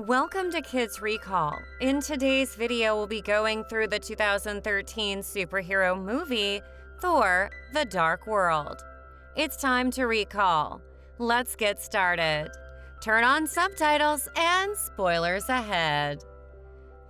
Welcome to Kids Recall. In today's video, we'll be going through the 2013 superhero movie, Thor The Dark World. It's time to recall. Let's get started. Turn on subtitles and spoilers ahead.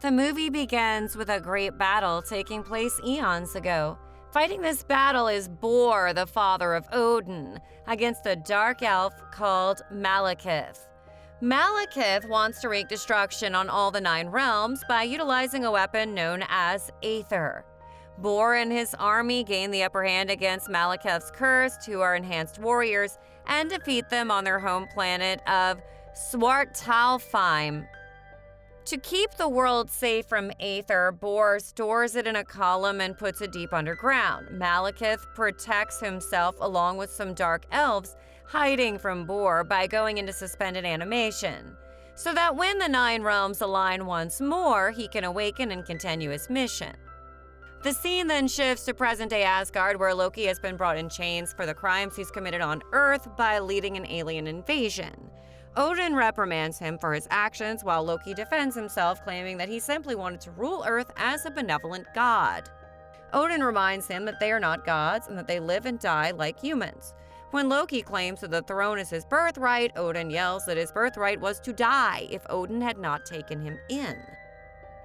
The movie begins with a great battle taking place eons ago. Fighting this battle is Bor, the father of Odin, against a dark elf called Malekith. Malekith wants to wreak destruction on all the 9 realms by utilizing a weapon known as Aether. Bor and his army gain the upper hand against Malekith's cursed, who are enhanced warriors, and defeat them on their home planet of Svartalfheim. To keep the world safe from Aether, Bor stores it in a column and puts it deep underground. Malekith protects himself along with some Dark Elves, hiding from Bor by going into suspended animation, so that when the 9 realms align once more, he can awaken and continue his mission. The scene then shifts to present-day Asgard, where Loki has been brought in chains for the crimes he's committed on Earth by leading an alien invasion. Odin reprimands him for his actions, while Loki defends himself, claiming that he simply wanted to rule Earth as a benevolent god. Odin reminds him that they are not gods and that they live and die like humans. When Loki claims that the throne is his birthright, Odin yells that his birthright was to die if Odin had not taken him in,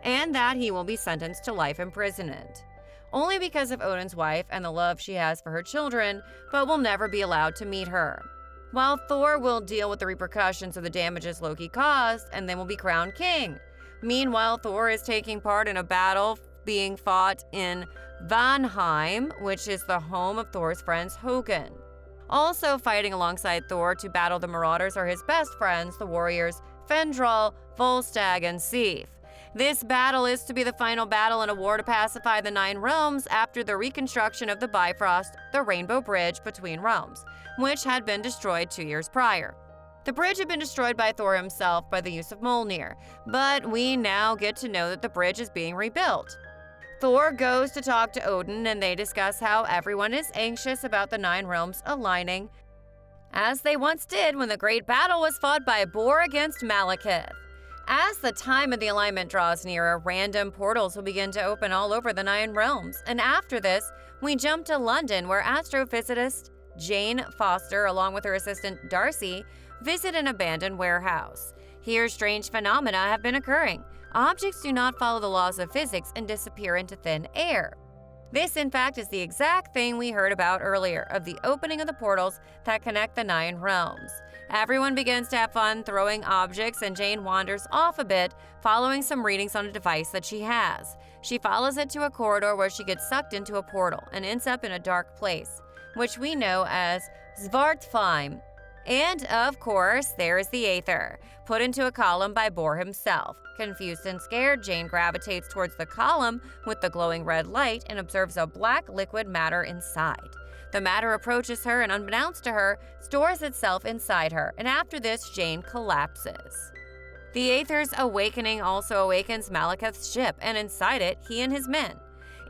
and that he will be sentenced to life imprisonment, only because of Odin's wife and the love she has for her children, but will never be allowed to meet her. While Thor will deal with the repercussions of the damages Loki caused, and then will be crowned king. Meanwhile, Thor is taking part in a battle being fought in Vanheim, which is the home of Thor's friends Hogun. Also fighting alongside Thor to battle the Marauders are his best friends, the warriors Fendral, Volstagg, and Sif. This battle is to be the final battle in a war to pacify the 9 realms after the reconstruction of the Bifrost, the Rainbow Bridge between realms, which had been destroyed 2 years prior. The bridge had been destroyed by Thor himself by the use of Mjolnir, but we now get to know that the bridge is being rebuilt. Thor goes to talk to Odin, and they discuss how everyone is anxious about the 9 realms aligning, as they once did when the great battle was fought by Bor against Malekith. As the time of the alignment draws nearer, random portals will begin to open all over the 9 realms, and after this, we jump to London, where astrophysicist Jane Foster, along with her assistant Darcy, visit an abandoned warehouse. Here, strange phenomena have been occurring. Objects do not follow the laws of physics and disappear into thin air. This, in fact, is the exact thing we heard about earlier, of the opening of the portals that connect the 9 realms. Everyone begins to have fun throwing objects, and Jane wanders off a bit, following some readings on a device that she has. She follows it to a corridor where she gets sucked into a portal and ends up in a dark place, which we know as Svartalfheim. And, of course, there is the Aether, put into a column by Bor himself. Confused and scared, Jane gravitates towards the column with the glowing red light and observes a black liquid matter inside. The matter approaches her and, unbeknownst to her, stores itself inside her, and after this, Jane collapses. The Aether's awakening also awakens Malekith's ship, and inside it, he and his men.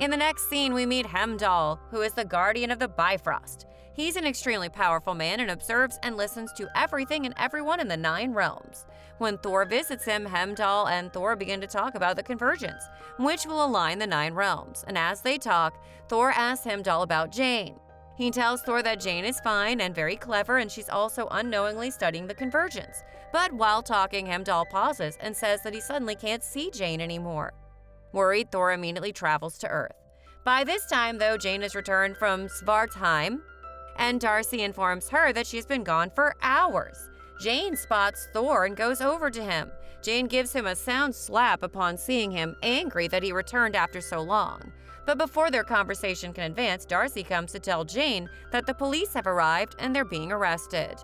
In the next scene, we meet Heimdall, who is the guardian of the Bifrost. He's an extremely powerful man and observes and listens to everything and everyone in the 9 realms. When Thor visits him, Heimdall and Thor begin to talk about the convergence, which will align the 9 realms. And as they talk, Thor asks Heimdall about Jane. He tells Thor that Jane is fine and very clever, and she's also unknowingly studying the convergence. But while talking, Heimdall pauses and says that he suddenly can't see Jane anymore. Worried, Thor immediately travels to Earth. By this time, though, Jane has returned from Svartalfheim, and Darcy informs her that she's been gone for hours. Jane spots Thor and goes over to him. Jane gives him a sound slap upon seeing him, angry that he returned after so long. But before their conversation can advance, Darcy comes to tell Jane that the police have arrived and they're being arrested.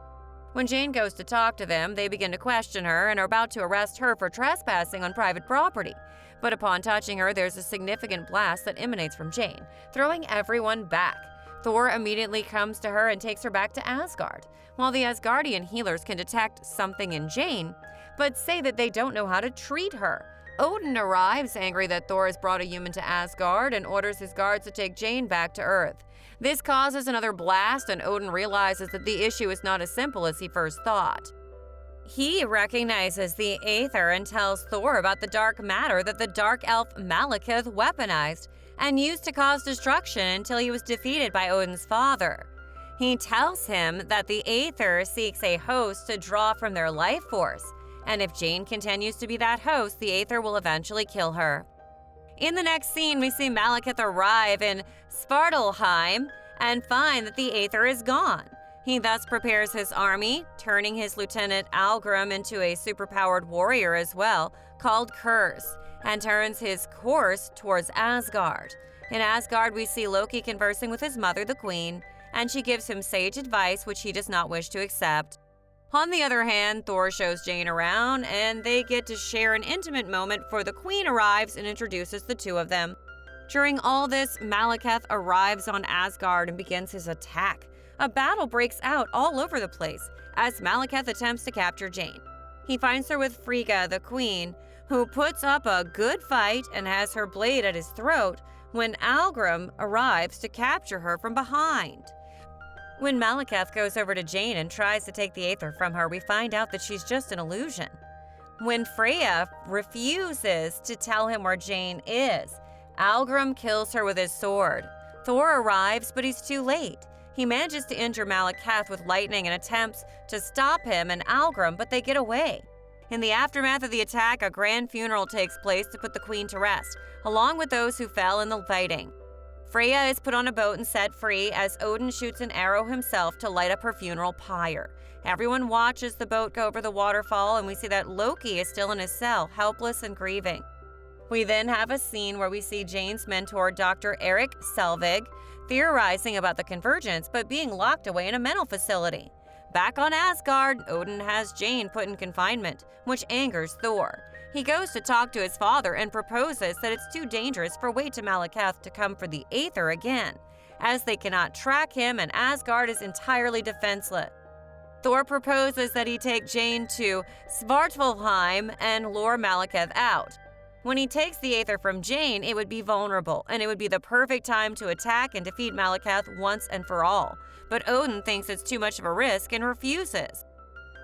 When Jane goes to talk to them, they begin to question her and are about to arrest her for trespassing on private property. But upon touching her, there's a significant blast that emanates from Jane, throwing everyone back. Thor immediately comes to her and takes her back to Asgard, while the Asgardian healers can detect something in Jane, but say that they don't know how to treat her. Odin arrives, angry that Thor has brought a human to Asgard, and orders his guards to take Jane back to Earth. This causes another blast, and Odin realizes that the issue is not as simple as he first thought. He recognizes the Aether and tells Thor about the dark matter that the Dark Elf Malekith weaponized and used to cause destruction until he was defeated by Odin's father. He tells him that the Aether seeks a host to draw from their life force, and if Jane continues to be that host, the Aether will eventually kill her. In the next scene, we see Malekith arrive in Svartalfheim and find that the Aether is gone. He thus prepares his army, turning his lieutenant Algrim into a superpowered warrior as well, called Curse, and turns his course towards Asgard. In Asgard, we see Loki conversing with his mother, the Queen, and she gives him sage advice which he does not wish to accept. On the other hand, Thor shows Jane around, and they get to share an intimate moment before the Queen arrives and introduces the two of them. During all this, Malekith arrives on Asgard and begins his attack. A battle breaks out all over the place as Malekith attempts to capture Jane. He finds her with Frigga, the Queen, who puts up a good fight and has her blade at his throat when Algrim arrives to capture her from behind. When Malekith goes over to Jane and tries to take the Aether from her, we find out that she's just an illusion. When Freya refuses to tell him where Jane is, Algrim kills her with his sword. Thor arrives, but he's too late. He manages to injure Malekith with lightning and attempts to stop him and Algrim, but they get away. In the aftermath of the attack, a grand funeral takes place to put the Queen to rest, along with those who fell in the fighting. Freya is put on a boat and set free as Odin shoots an arrow himself to light up her funeral pyre. Everyone watches the boat go over the waterfall, and we see that Loki is still in his cell, helpless and grieving. We then have a scene where we see Jane's mentor, Dr. Erik Selvig, theorizing about the convergence but being locked away in a mental facility. Back on Asgard, Odin has Jane put in confinement, which angers Thor. He goes to talk to his father and proposes that it's too dangerous for Wade to Malekith to come for the Aether again, as they cannot track him and Asgard is entirely defenseless. Thor proposes that he take Jane to Svartalfheim and lure Malekith out. When he takes the Aether from Jane, it would be vulnerable, and it would be the perfect time to attack and defeat Malekith once and for all. But Odin thinks it's too much of a risk and refuses.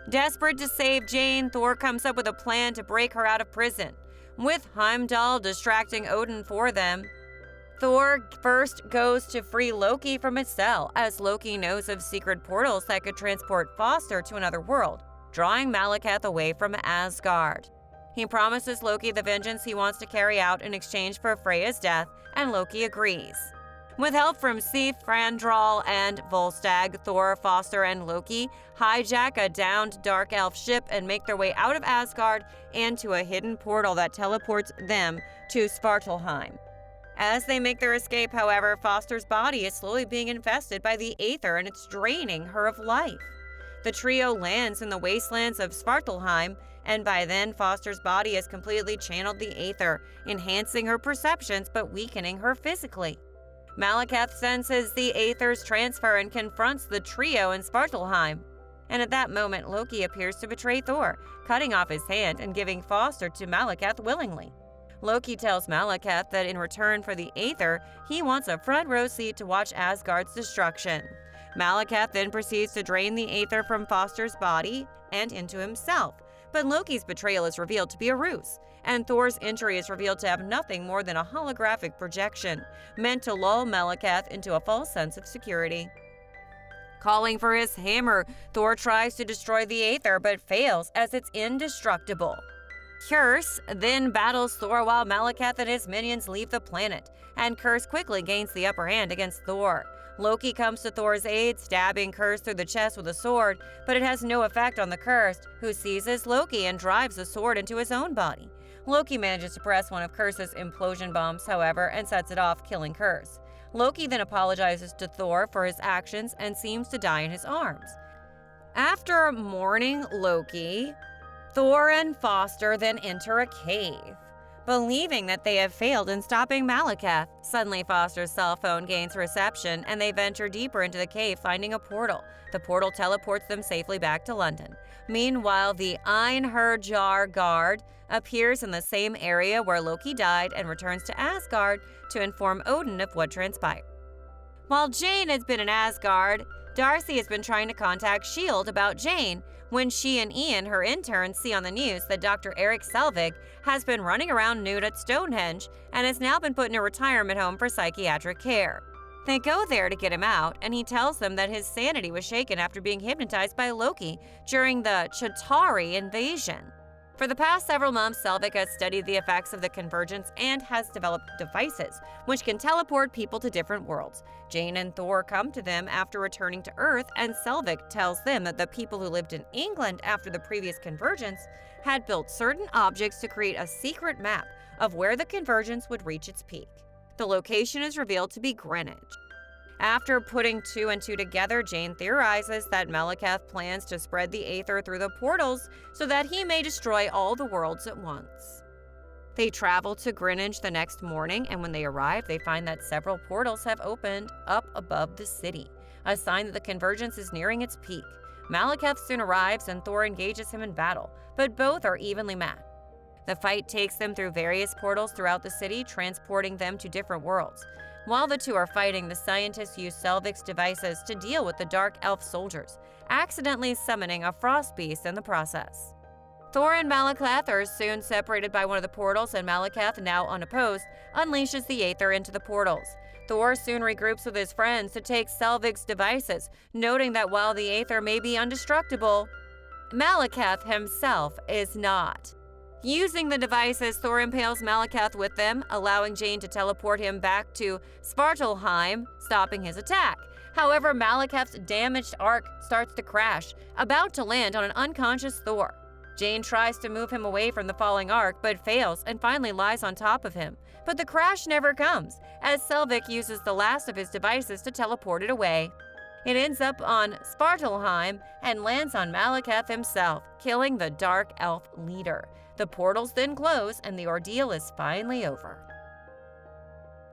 Desperate to save Jane, Thor comes up with a plan to break her out of prison, with Heimdall distracting Odin for them. Thor first goes to free Loki from his cell, as Loki knows of secret portals that could transport Foster to another world, drawing Malekith away from Asgard. He promises Loki the vengeance he wants to carry out in exchange for Freya's death, and Loki agrees. With help from Sif, Frandral, and Volstagg, Thor, Foster, and Loki hijack a downed Dark Elf ship and make their way out of Asgard and to a hidden portal that teleports them to Svartalfheim. As they make their escape, however, Foster's body is slowly being infested by the Aether and it's draining her of life. The trio lands in the wastelands of Svartalfheim, and by then Foster's body has completely channeled the Aether, enhancing her perceptions but weakening her physically. Malekith senses the Aether's transfer and confronts the trio in Svartalfheim. And at that moment, Loki appears to betray Thor, cutting off his hand and giving Foster to Malekith willingly. Loki tells Malekith that in return for the Aether, he wants a front row seat to watch Asgard's destruction. Malekith then proceeds to drain the Aether from Foster's body and into himself, but Loki's betrayal is revealed to be a ruse, and Thor's injury is revealed to have nothing more than a holographic projection, meant to lull Malekith into a false sense of security. Calling for his hammer, Thor tries to destroy the Aether but fails as it's indestructible. Curse then battles Thor while Malekith and his minions leave the planet, and Curse quickly gains the upper hand against Thor. Loki comes to Thor's aid, stabbing Curse through the chest with a sword, but it has no effect on the Cursed, who seizes Loki and drives the sword into his own body. Loki manages to press one of Curse's implosion bombs, however, and sets it off, killing Curse. Loki then apologizes to Thor for his actions and seems to die in his arms. After mourning Loki, Thor and Foster then enter a cave. Believing that they have failed in stopping Malekith, suddenly Foster's cell phone gains reception and they venture deeper into the cave, finding a portal. The portal teleports them safely back to London. Meanwhile, the Einherjar guard appears in the same area where Loki died and returns to Asgard to inform Odin of what transpired. While Jane has been in Asgard, Darcy has been trying to contact S.H.I.E.L.D. about Jane, when she and Ian, her intern, see on the news that Dr. Eric Selvig has been running around nude at Stonehenge and has now been put in a retirement home for psychiatric care. They go there to get him out, and he tells them that his sanity was shaken after being hypnotized by Loki during the Chitauri invasion. For the past several months, Selvig has studied the effects of the convergence and has developed devices which can teleport people to different worlds. Jane and Thor come to them after returning to Earth, and Selvig tells them that the people who lived in England after the previous convergence had built certain objects to create a secret map of where the convergence would reach its peak. The location is revealed to be Greenwich. After putting two and two together, Jane theorizes that Malekith plans to spread the Aether through the portals so that he may destroy all the worlds at once. They travel to Greenwich the next morning, and when they arrive, they find that several portals have opened up above the city, a sign that the convergence is nearing its peak. Malekith soon arrives, and Thor engages him in battle, but both are evenly matched. The fight takes them through various portals throughout the city, transporting them to different worlds. While the two are fighting, the scientists use Selvig's devices to deal with the Dark Elf soldiers, accidentally summoning a frost beast in the process. Thor and Malekith are soon separated by one of the portals, and Malekith, now unopposed, unleashes the Aether into the portals. Thor soon regroups with his friends to take Selvig's devices, noting that while the Aether may be indestructible, Malekith himself is not. Using the devices, Thor impales Malekith with them, allowing Jane to teleport him back to Svartalheim, stopping his attack. However, Malekith's damaged ark starts to crash, about to land on an unconscious Thor. Jane tries to move him away from the falling ark, but fails and finally lies on top of him. But the crash never comes, as Selvig uses the last of his devices to teleport it away. It ends up on Svartalheim and lands on Malekith himself, killing the Dark Elf leader. The portals then close, and the ordeal is finally over.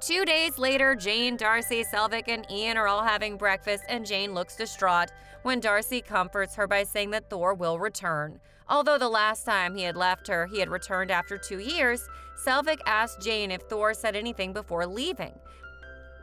2 days later, Jane, Darcy, Selvig, and Ian are all having breakfast, and Jane looks distraught when Darcy comforts her by saying that Thor will return. Although the last time he had left her, he had returned after 2 years, Selvig asked Jane if Thor said anything before leaving.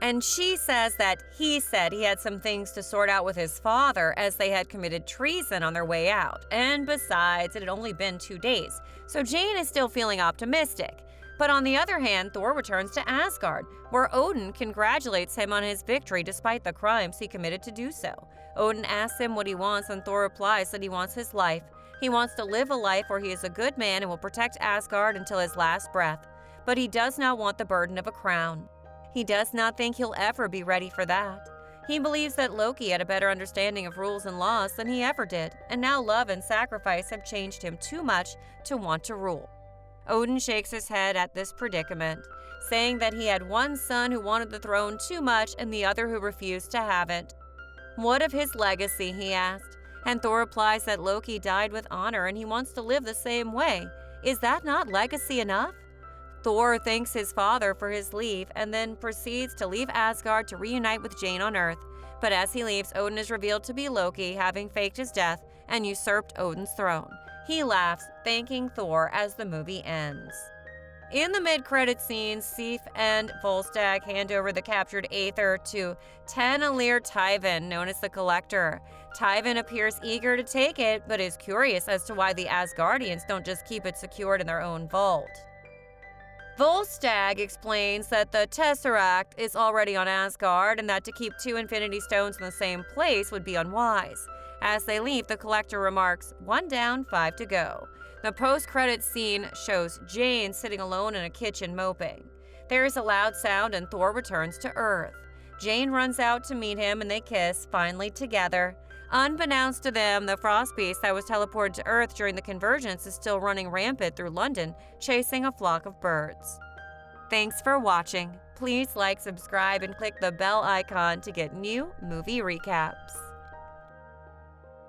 And she says that he said he had some things to sort out with his father, as they had committed treason on their way out. And besides, it had only been 2 days, so Jane is still feeling optimistic. But on the other hand, Thor returns to Asgard, where Odin congratulates him on his victory despite the crimes he committed to do so. Odin asks him what he wants, and Thor replies that he wants his life. He wants to live a life where he is a good man and will protect Asgard until his last breath. But he does not want the burden of a crown. He does not think he'll ever be ready for that. He believes that Loki had a better understanding of rules and laws than he ever did, and now love and sacrifice have changed him too much to want to rule. Odin shakes his head at this predicament, saying that he had one son who wanted the throne too much and the other who refused to have it. What of his legacy, he asked, and Thor replies that Loki died with honor and he wants to live the same way. Is that not legacy enough? Thor thanks his father for his leave and then proceeds to leave Asgard to reunite with Jane on Earth. But as he leaves, Odin is revealed to be Loki, having faked his death and usurped Odin's throne. He laughs, thanking Thor as the movie ends. In the mid-credit scenes, Sif and Volstagg hand over the captured Aether to Tanalir Tyvin, known as the Collector. Tyvin appears eager to take it, but is curious as to why the Asgardians don't just keep it secured in their own vault. Volstagg explains that the Tesseract is already on Asgard and that to keep 2 Infinity Stones in the same place would be unwise. As they leave, the Collector remarks, 1 down, 5 to go. The post-credits scene shows Jane sitting alone in a kitchen moping. There is a loud sound and Thor returns to Earth. Jane runs out to meet him and they kiss, finally together. Unbeknownst to them, the frost beast that was teleported to Earth during the convergence is still running rampant through London, chasing a flock of birds. Thanks for watching. Please like, subscribe, and click the bell icon to get new movie recaps.